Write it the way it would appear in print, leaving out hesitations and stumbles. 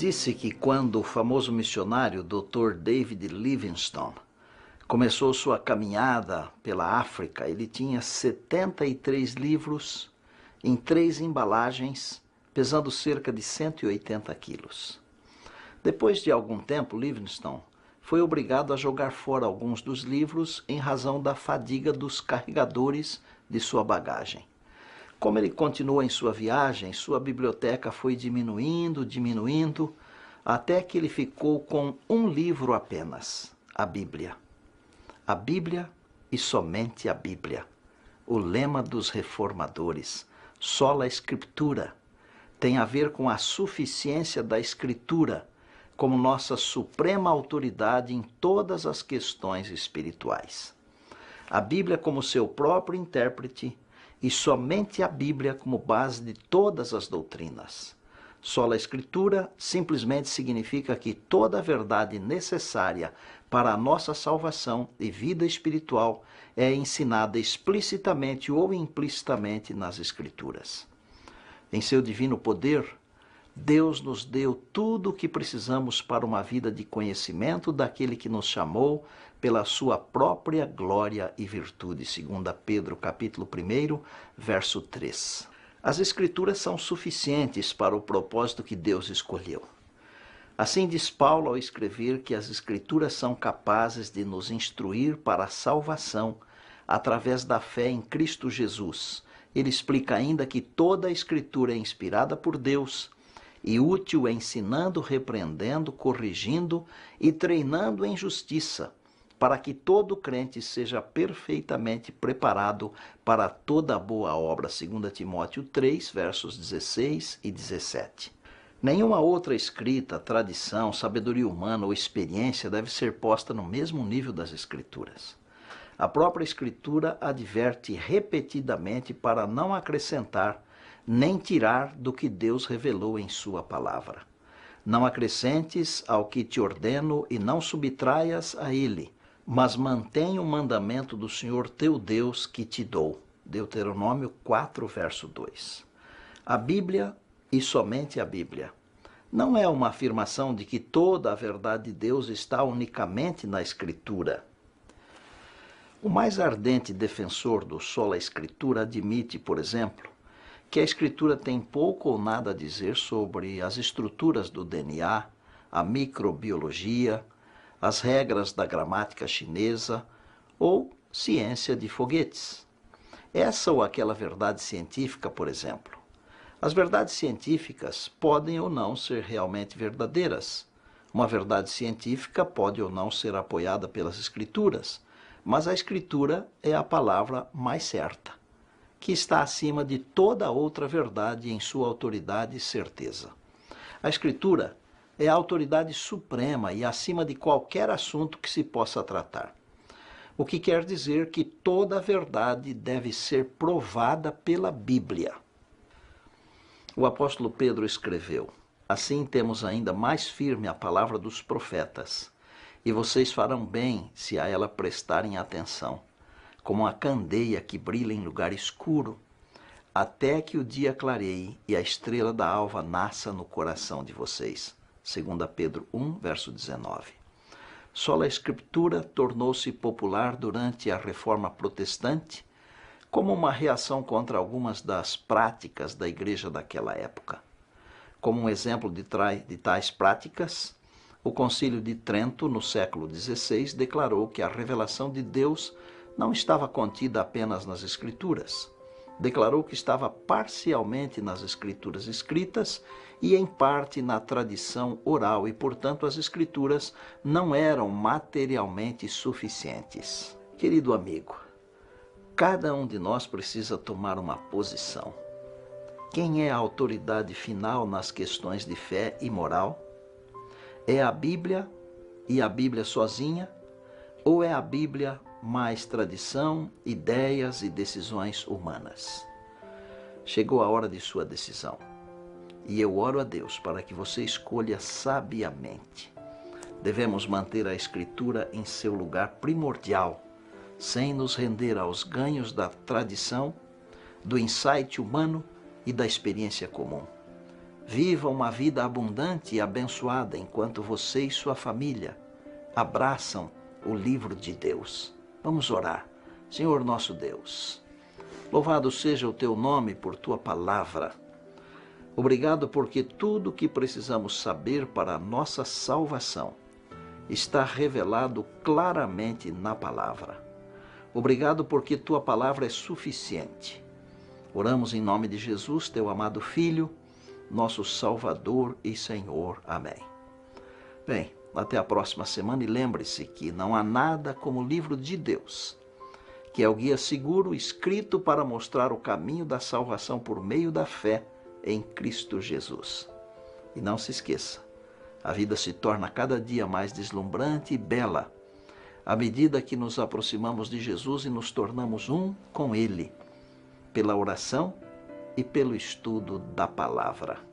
Disse que quando o famoso missionário Dr. David Livingstone começou sua caminhada pela África, ele tinha 73 livros em 3 embalagens, pesando cerca de 180 quilos. Depois de algum tempo, Livingstone foi obrigado a jogar fora alguns dos livros em razão da fadiga dos carregadores de sua bagagem. Como ele continuou em sua viagem, sua biblioteca foi diminuindo, até que ele ficou com um livro apenas, a Bíblia. A Bíblia e somente a Bíblia. O lema dos reformadores, sola Escritura, tem a ver com a suficiência da Escritura como nossa suprema autoridade em todas as questões espirituais. A Bíblia como seu próprio intérprete e somente a Bíblia como base de todas as doutrinas. Sola Escritura simplesmente significa que toda a verdade necessária para a nossa salvação e vida espiritual é ensinada explicitamente ou implicitamente nas Escrituras. Em seu divino poder, Deus nos deu tudo o que precisamos para uma vida de conhecimento daquele que nos chamou pela sua própria glória e virtude, 2 Pedro capítulo 1, verso 3. As Escrituras são suficientes para o propósito que Deus escolheu. Assim diz Paulo ao escrever que as Escrituras são capazes de nos instruir para a salvação através da fé em Cristo Jesus. Ele explica ainda que toda a Escritura é inspirada por Deus e útil ensinando, repreendendo, corrigindo e treinando em justiça, para que todo crente seja perfeitamente preparado para toda boa obra, 2 Timóteo 3, versos 16 e 17. Nenhuma outra escrita, tradição, sabedoria humana ou experiência deve ser posta no mesmo nível das Escrituras. A própria Escritura adverte repetidamente para não acrescentar nem tirar do que Deus revelou em sua palavra. Não acrescentes ao que te ordeno e não subtraias a ele, mas mantém o mandamento do Senhor teu Deus que te dou. Deuteronômio 4, verso 2. A Bíblia e somente a Bíblia. Não é uma afirmação de que toda a verdade de Deus está unicamente na Escritura. O mais ardente defensor do sola Escritura admite, por exemplo, que a Escritura tem pouco ou nada a dizer sobre as estruturas do DNA, a microbiologia, as regras da gramática chinesa ou ciência de foguetes. Essa ou aquela verdade científica, por exemplo. As verdades científicas podem ou não ser realmente verdadeiras. Uma verdade científica pode ou não ser apoiada pelas Escrituras, mas a Escritura é a palavra mais certa, que está acima de toda outra verdade em sua autoridade e certeza. A Escritura é a autoridade suprema e acima de qualquer assunto que se possa tratar. O que quer dizer que toda a verdade deve ser provada pela Bíblia. O apóstolo Pedro escreveu: assim temos ainda mais firme a palavra dos profetas, e vocês farão bem se a ela prestarem atenção, como a candeia que brilha em lugar escuro, até que o dia clareie e a estrela da alva nasça no coração de vocês. 2 Pedro 1, verso 19. Sola Escritura tornou-se popular durante a Reforma Protestante como uma reação contra algumas das práticas da igreja daquela época. Como um exemplo de tais práticas, o Concílio de Trento, no século XVI, declarou que a revelação de Deus não estava contida apenas nas Escrituras. Declarou que estava parcialmente nas Escrituras escritas e em parte na tradição oral e, portanto, as Escrituras não eram materialmente suficientes. Querido amigo, cada um de nós precisa tomar uma posição. Quem é a autoridade final nas questões de fé e moral? É a Bíblia e a Bíblia sozinha? Ou é a Bíblia mais tradição, ideias e decisões humanas? Chegou a hora de sua decisão. E eu oro a Deus para que você escolha sabiamente. Devemos manter a Escritura em seu lugar primordial, sem nos render aos ganhos da tradição, do insight humano e da experiência comum. Viva uma vida abundante e abençoada enquanto você e sua família abraçam o livro de Deus. Vamos orar. Senhor nosso Deus, louvado seja o teu nome por tua palavra. Obrigado porque tudo o que precisamos saber para a nossa salvação está revelado claramente na palavra. Obrigado porque tua palavra é suficiente. Oramos em nome de Jesus, teu amado Filho, nosso Salvador e Senhor. Amém. Bem, até a próxima semana e lembre-se que não há nada como o livro de Deus, que é o guia seguro escrito para mostrar o caminho da salvação por meio da fé em Cristo Jesus. E não se esqueça, a vida se torna cada dia mais deslumbrante e bela à medida que nos aproximamos de Jesus e nos tornamos um com Ele, pela oração e pelo estudo da palavra.